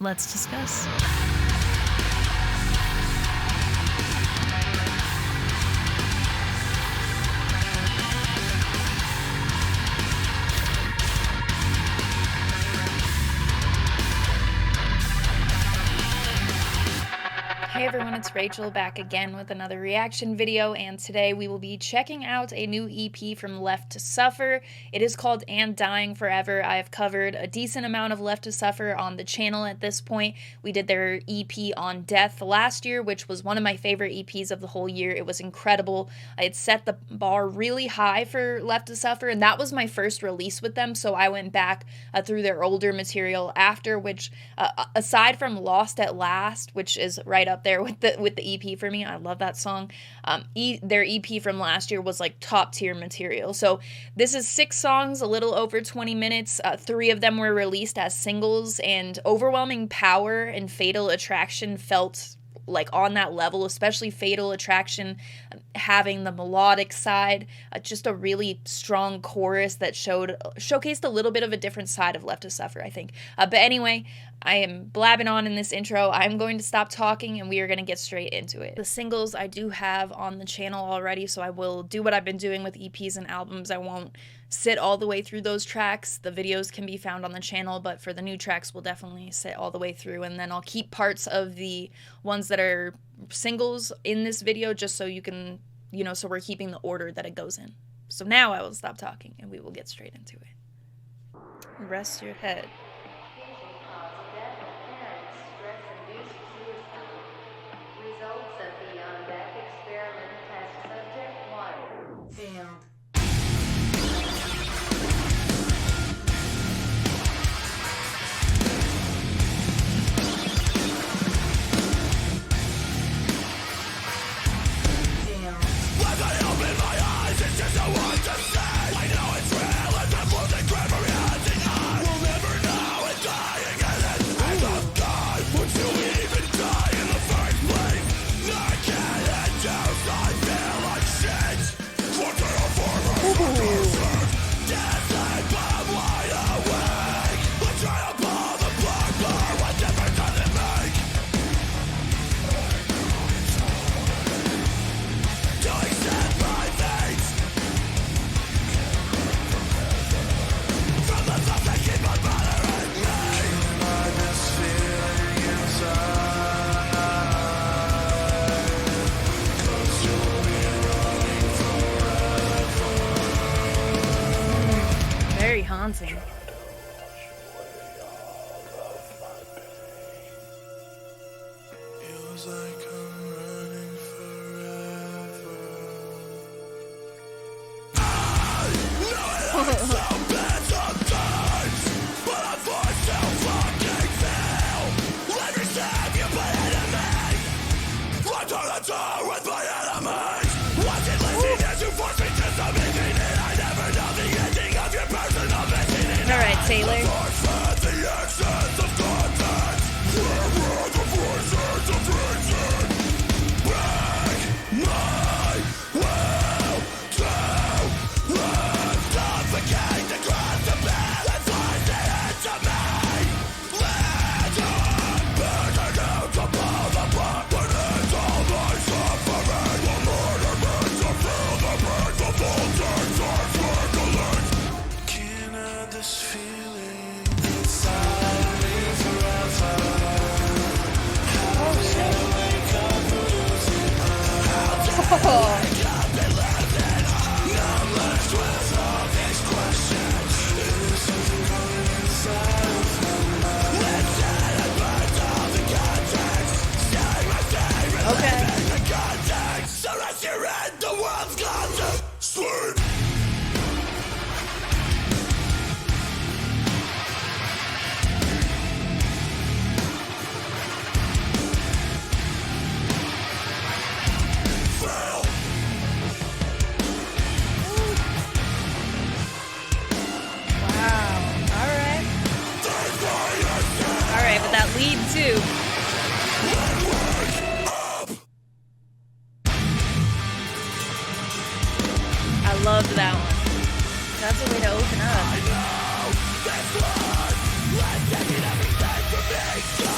Let's discuss. Hey everyone, it's Rachel back again with another reaction video, and today we will be checking out a new EP from Left to Suffer. It is called And Dying Forever. I have covered a decent amount of Left to Suffer on the channel at this point. We did their EP on Death last year, which was one of my favorite EPs of the whole year. It was incredible. I had set the bar really high for Left to Suffer, and that was my first release with them, so I went back through their older material after, which aside from Lost at Last, which is right up there with the EP for me. I love that song. Their EP from last year was like top tier material. So this is 6 songs, a little over 20 minutes. 3 of them were released as singles, and Overwhelming Power and Fatal Attraction felt like on that level, especially Fatal Attraction having the melodic side, just a really strong chorus that showcased a little bit of a different side of Left to Suffer, I think. But anyway, I am blabbing on in this intro. I'm going to stop talking and we are going to get straight into it. The singles I do have on the channel already, so I will do what I've been doing with EPs and albums. I won't sit all the way through those tracks. The videos can be found on the channel, but for the new tracks, we'll definitely sit all the way through, and then I'll keep parts of the ones that are singles in this video just so you can, so we're keeping the order that it goes in. So now I will stop talking and we will get straight into it. Rest your head. Damn. Very haunting. Feels like I'm running forever. I know it ain't so bad sometimes, but I'm forced to fucking fail. Every step you put into me, I turn the door with my enemies. Watching listening as you force me to submission, and I never know the ending of your personal mission. All right, Taylor. The access of contact. Where the voices of reason break my will to live. Suffocate the cross to bear and force it into me. Let it burn out to pull the blood when it's all my suffering. The murder makes you feel the pain. The voltage are circling. Can't hide this feeling inside me forever. Okay. So as you're in, the world's gone to sleep. Fail. Wow. All right, but that lead too. I loved that one. That's a way to open up. I know this one. Let's take it everything from me.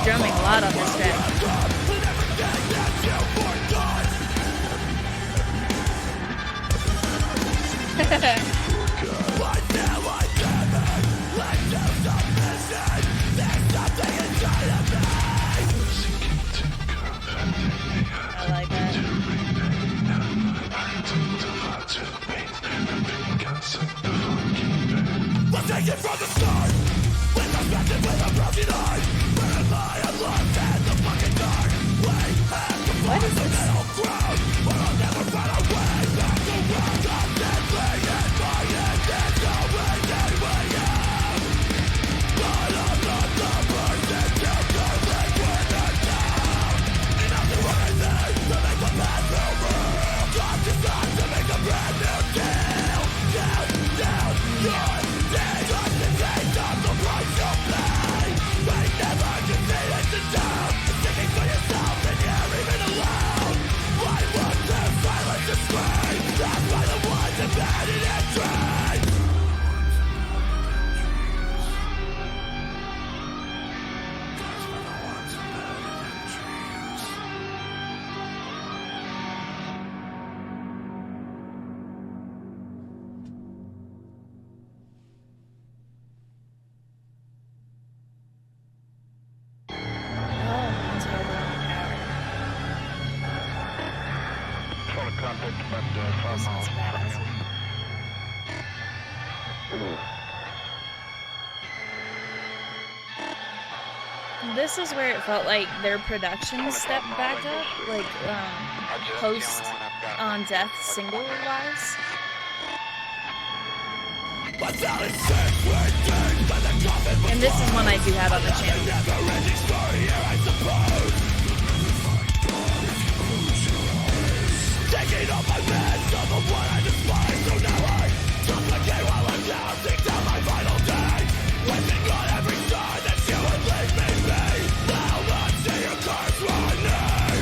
drumming a lot on this track. I like that. Let's take it from the start. With a method, with a broken heart. Where am I? I'm lost in the fucking dark. We have to find the middle ground. But I'll never find a way back around. I'm deadly in my head. There's no way that we have. But I'm not the person to go liquid and down. Enough to anything to make the past feel real. Time to start to make a brand new deal. Down, down, down. Trust the taste of the price you pay. We never can see it to down. Sticking for yourself and you're even alone. Why would their silence to scream? That's why the ones abandoned and trained. That's why the ones abandoned and trained. Full contact, but far more from you. This is where it felt like their production stepped back up, like post on Death single wise. And this is one I do have on the channel. Taking off my mask of the one I despise. So now I supplicate while I'm counting down my final day. Wishing on every star that you would leave me be. I'll not see your curse running.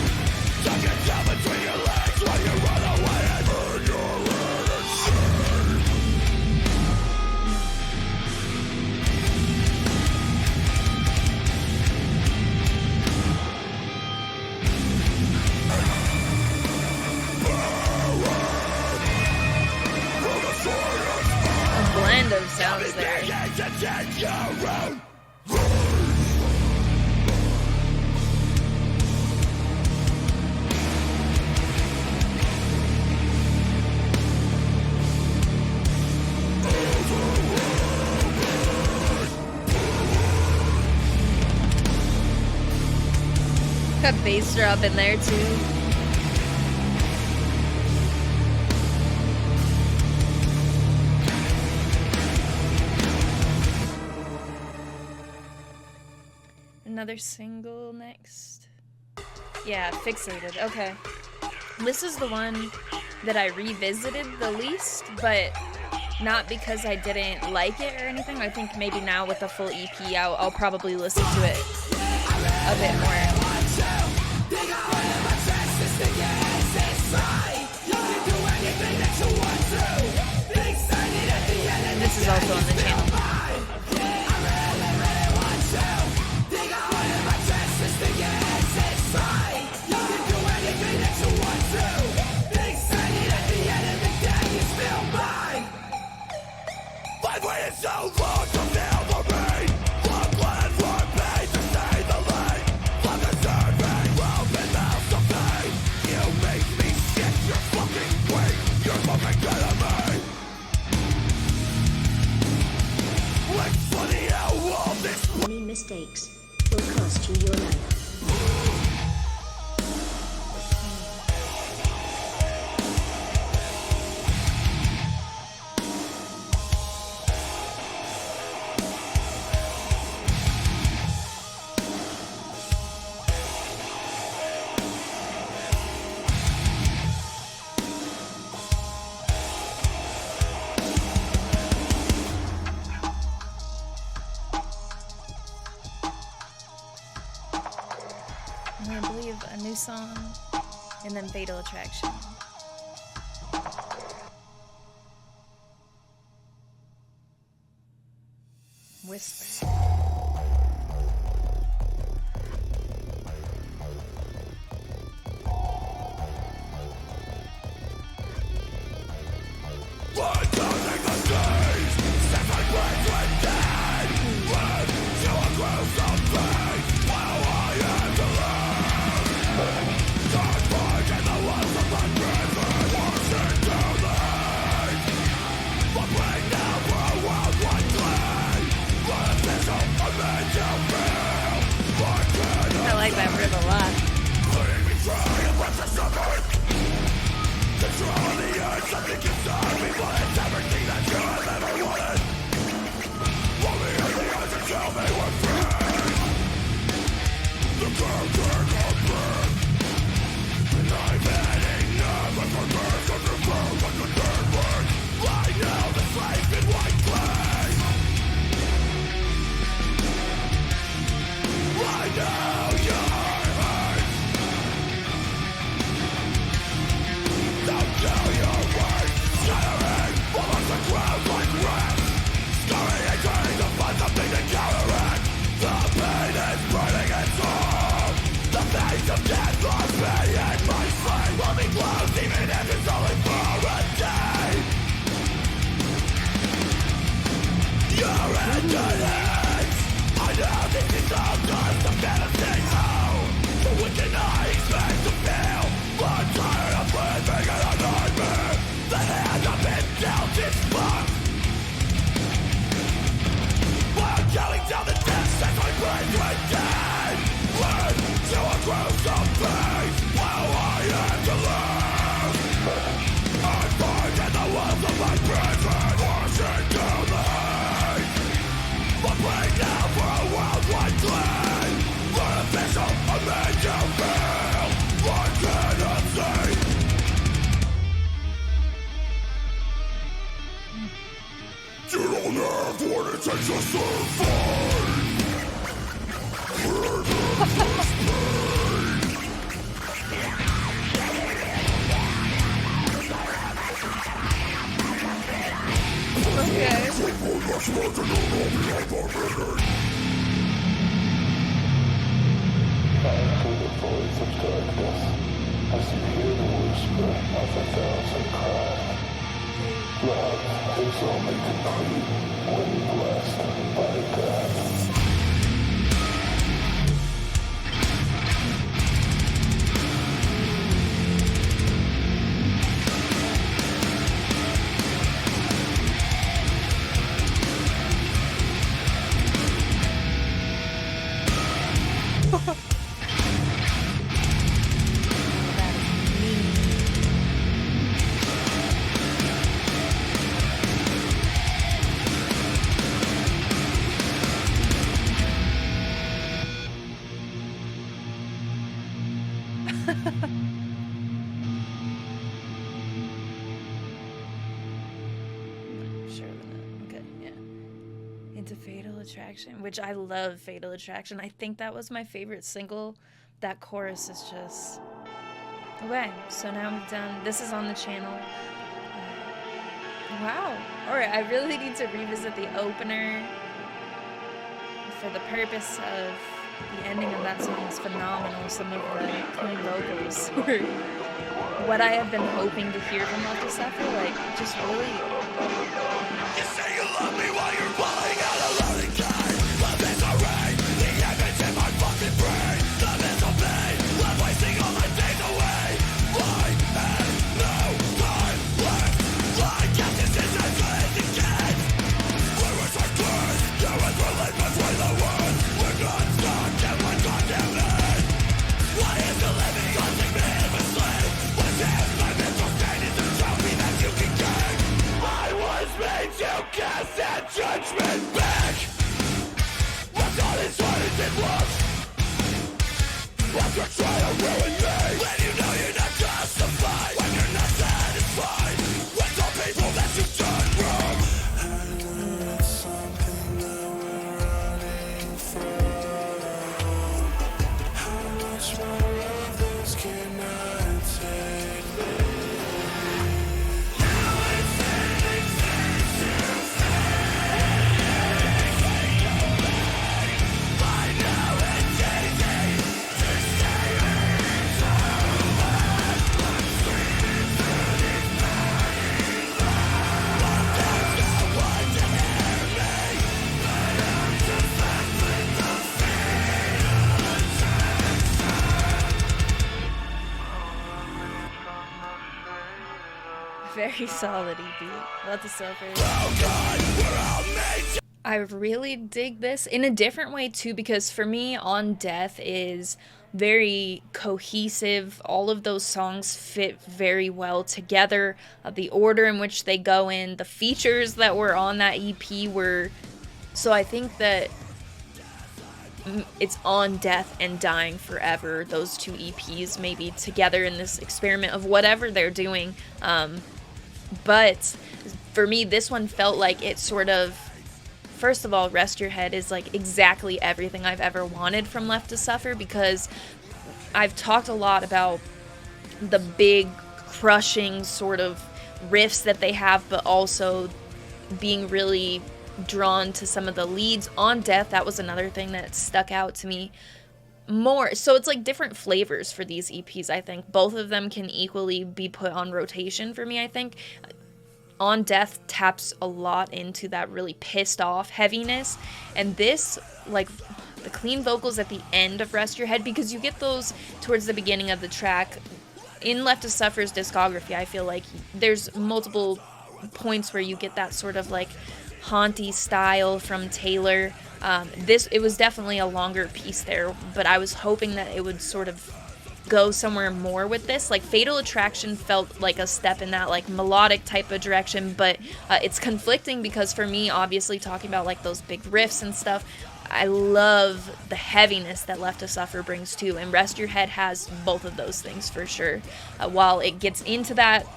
Tuck it down between your legs while you run away and burn your innocence. A blend of sounds there. Got bass drop in there too. Another single next. Yeah, Fixated. Okay. This is the one that I revisited the least, but not because I didn't like it or anything. I think maybe now with the full EP, I'll probably listen to it a bit more. This is also on the channel. I've waited so long to feel the pain. One plan for pain to stay the lane. Like a survey, open mouth to pain. You make me sick, you're fucking weak. You're fucking enemy. It's funny how all this Any mistakes will cost you your life. And I believe a new song, and then Fatal Attraction. Whispers. Into Fatal Attraction, which I love. Fatal Attraction, I think that was my favorite single. That chorus is just okay. So now we've done, this is on the channel. Wow. Alright, I really need to revisit the opener for the purpose of the ending of that song is phenomenal. Some of the clean vocals were what I have been hoping to hear from Left to Suffer, like just really. You say you love me while you're falling out alone again. The misery, the image in my fucking brain. The mental pain, I'm wasting all my days away. I have no time left. I guess this is as good as it gets. Where was our curse? There was relief between the words. We're not stuck and we're goddamn it. Why is the living causing me endlessly? What if my mental state is a trophy that you can get? I was made to cast that judgment back. What's on his heart is it lost? After trying to ruin me, when you know you're not justified, when you're not satisfied with the people that you turn from. And it's something that we're running from. How much more of this can I take? Very solid EP. Love to Suffer. Oh God, we're all made to I really dig this in a different way too, because for me, On Death is very cohesive. All of those songs fit very well together. The order in which they go in, the features that were on that EP were. So I think that it's On Death and Dying Forever, those two EPs maybe together in this experiment of whatever they're doing. But for me, this one felt like it sort of, first of all, Rest Your Head is like exactly everything I've ever wanted from Left to Suffer, because I've talked a lot about the big crushing sort of riffs that they have, but also being really drawn to some of the leads. On Death, that was another thing that stuck out to me more. So it's like different flavors for these EPs, I think. Both of them can equally be put on rotation for me, I think. On Death taps a lot into that really pissed off heaviness, and this, like, the clean vocals at the end of Rest Your Head, because you get those towards the beginning of the track. In Left to Suffer's discography, I feel like there's multiple points where you get that sort of like haunty style from Taylor. It was definitely a longer piece there, but I was hoping that it would sort of go somewhere more with this. Like Fatal Attraction felt like a step in that like melodic type of direction, but it's conflicting because for me, obviously talking about like those big riffs and stuff, I love the heaviness that Left to Suffer brings too, and Rest Your Head has both of those things for sure. While it gets into that,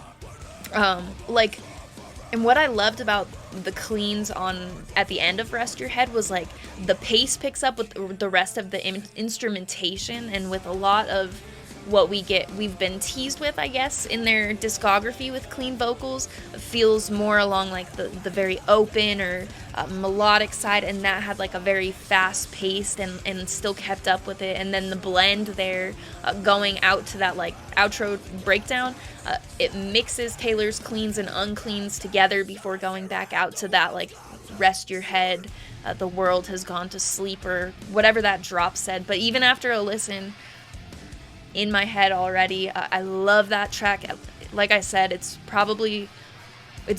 and what I loved about the cleans at the end of Rest Your Head was like the pace picks up with the rest of the instrumentation, and with a lot of what we've been teased with, I guess, in their discography with clean vocals, feels more along like the very open or melodic side, and that had like a very fast paced and still kept up with it. And then the blend there, going out to that like outro breakdown, it mixes Taylor's cleans and uncleans together before going back out to that like Rest Your Head, the world has gone to sleep, or whatever that drop said. But even after a listen, in my head already, I love that track. Like I said, it's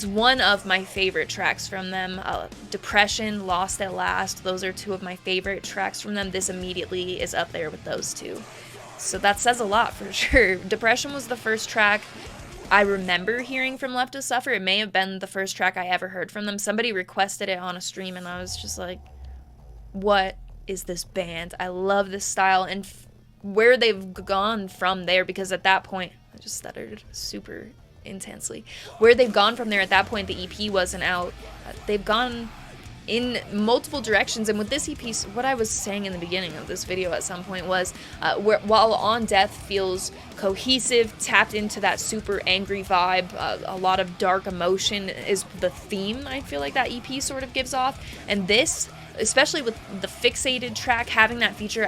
one of my favorite tracks from them. Depression, Lost at Last, those are two of my favorite tracks from them. This immediately is up there with those two. So that says a lot for sure. Depression was the first track I remember hearing from Left to Suffer. It may have been the first track I ever heard from them. Somebody requested it on a stream, and I was just like, what is this band? I love this style, and where they've gone from there, because at that point, I just stuttered super intensely. Where they've gone from there, at that point, the EP wasn't out. They've gone in multiple directions, and with this EP, what I was saying in the beginning of this video at some point was, while On Death feels cohesive, tapped into that super angry vibe, a lot of dark emotion is the theme I feel like that EP sort of gives off, and this, especially with the Fixated track having that feature,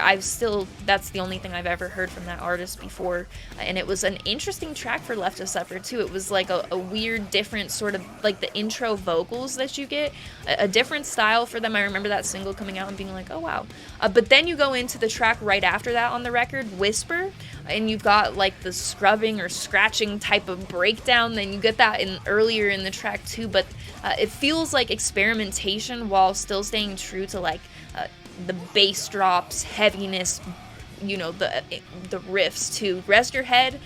that's the only thing I've ever heard from that artist before, and it was an interesting track for Left to Suffer too. It was like a weird, different sort of, like the intro vocals that you get, a different style for them. I remember that single coming out and being like, oh wow. But then you go into the track right after that on the record, Whisper, and you've got like the scrubbing or scratching type of breakdown, then you get that earlier in the track too, but it feels like experimentation while still staying true to like the bass drops, heaviness, you know, the riffs too. Rest Your Head,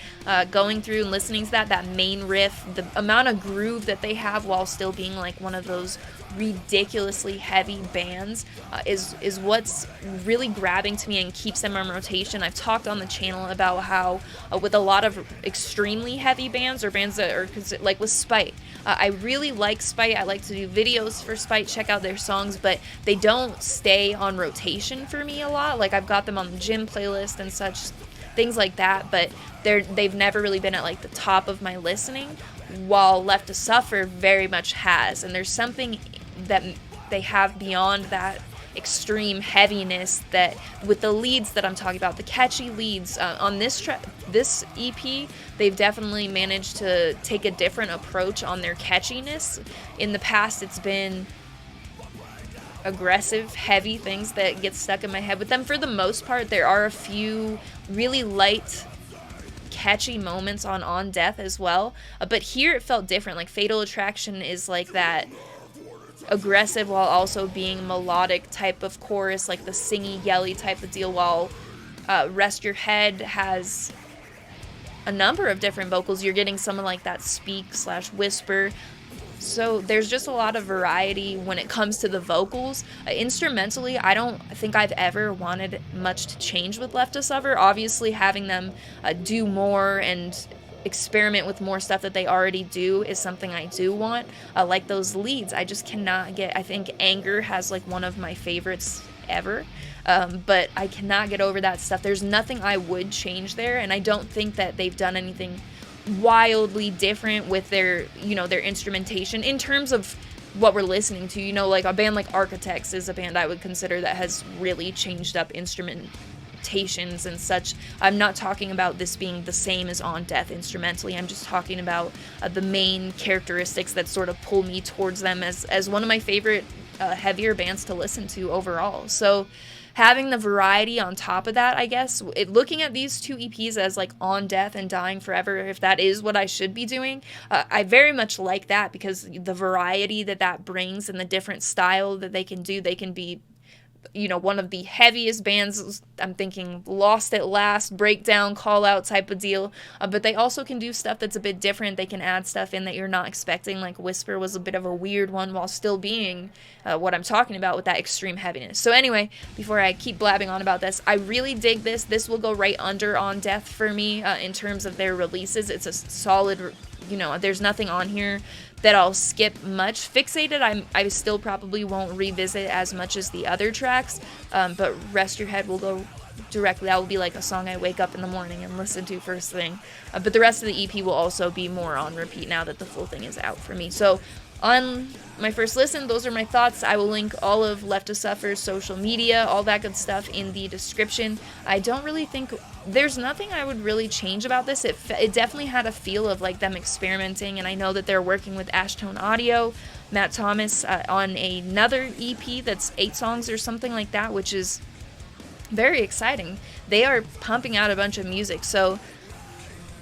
going through and listening to that main riff, the amount of groove that they have while still being like one of those ridiculously heavy bands, is what's really grabbing to me and keeps them on rotation. I've talked on the channel about how with a lot of extremely heavy bands, or bands that are like with Spite, I really like Spite. I like to do videos for Spite, check out their songs, but they don't stay on rotation for me a lot. Like I've got them on the gym playlist and such, things like that, but they've never really been at like the top of my listening, while Left to Suffer very much has. And there's something that they have beyond that extreme heaviness, that with the leads that I'm talking about, the catchy leads on this EP, they've definitely managed to take a different approach on their catchiness. In the past, it's been aggressive, heavy things that get stuck in my head with them. For the most part, there are a few really light, catchy moments on Death as well, but here it felt different. Like Fatal Attraction is like that aggressive while also being melodic type of chorus, like the singy, yelly type of deal, while Rest Your Head has a number of different vocals. You're getting someone like that speak/whisper. So there's just a lot of variety when it comes to the vocals. Instrumentally, I don't think I've ever wanted much to change with Left to Suffer. Obviously, having them do more and experiment with more stuff that they already do is something I do want. Like those leads, I just cannot get. I think Anger has like one of my favorites ever. But I cannot get over that stuff. There's nothing I would change there, and I don't think that they've done anything wildly different with their, you know, their instrumentation in terms of what we're listening to. You know, like a band like Architects is a band I would consider that has really changed up instrumentations and such. I'm not talking about this being the same as On Death instrumentally. I'm just talking about the main characteristics that sort of pull me towards them as one of my favorite heavier bands to listen to overall. So having the variety on top of that, I guess, looking at these two EPs as like On Death and Dying Forever, if that is what I should be doing, I very much like that, because the variety that brings and the different style that they can do. They can be, you know, one of the heaviest bands. I'm thinking Lost at Last, Breakdown, Call Out type of deal, but they also can do stuff that's a bit different. They can add stuff in that you're not expecting, like Whisper was a bit of a weird one while still being what I'm talking about with that extreme heaviness. So anyway, before I keep blabbing on about this, I really dig this. This will go right under On Death for me in terms of their releases. It's a solid, you know, there's nothing on here that I'll skip much. Fixated, I still probably won't revisit as much as the other tracks, but Rest Your Head will go directly. That will be like a song I wake up in the morning and listen to first thing. But the rest of the EP will also be more on repeat now that the full thing is out for me. So on my first listen, those are my thoughts. I will link all of Left to Suffer's social media, all that good stuff in the description. I don't really think there's nothing I would really change about this. It definitely had a feel of like them experimenting, and I know that they're working with Ashtone Audio, Matt Thomas, on another EP that's 8 songs or something like that, which is very exciting. They are pumping out a bunch of music, so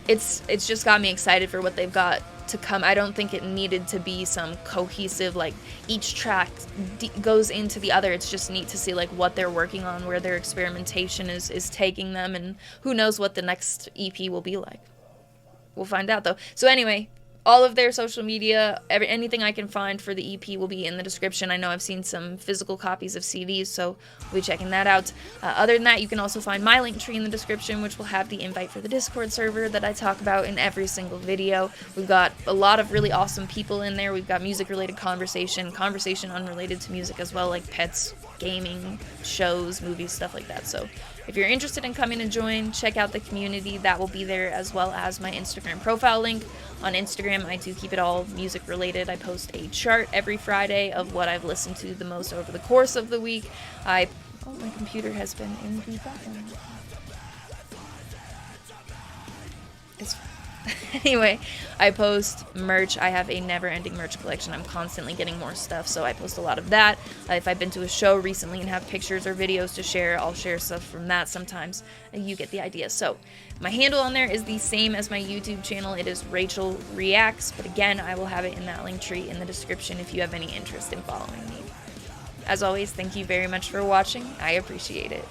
it's just got me excited for what they've got to come. I don't think it needed to be some cohesive, like each track goes into the other. It's just neat to see like what they're working on, where their experimentation is taking them, and who knows what the next EP will be like. We'll find out though. So anyway, all of their social media, anything I can find for the EP will be in the description. I know I've seen some physical copies of CDs, so we'll be checking that out. Other than that, you can also find my link tree in the description, which will have the invite for the Discord server that I talk about in every single video. We've got a lot of really awesome people in there. We've got music-related conversation unrelated to music as well, like pets, gaming, shows, movies, stuff like that. So if you're interested in coming and join, check out the community. That will be there, as well as my Instagram profile link. On Instagram, I do keep it all music related. I post a chart every Friday of what I've listened to the most over the course of the week. My computer has been in the background. Anyway, I post merch. I have a never-ending merch collection. I'm constantly getting more stuff, so I post a lot of that. If I've been to a show recently and have pictures or videos to share, I'll share stuff from that sometimes. You get the idea. So my handle on there is the same as my YouTube channel. It is Rachel Reacts, but again, I will have it in that link tree in the description if you have any interest in following me. As always, thank you very much for watching. I appreciate it.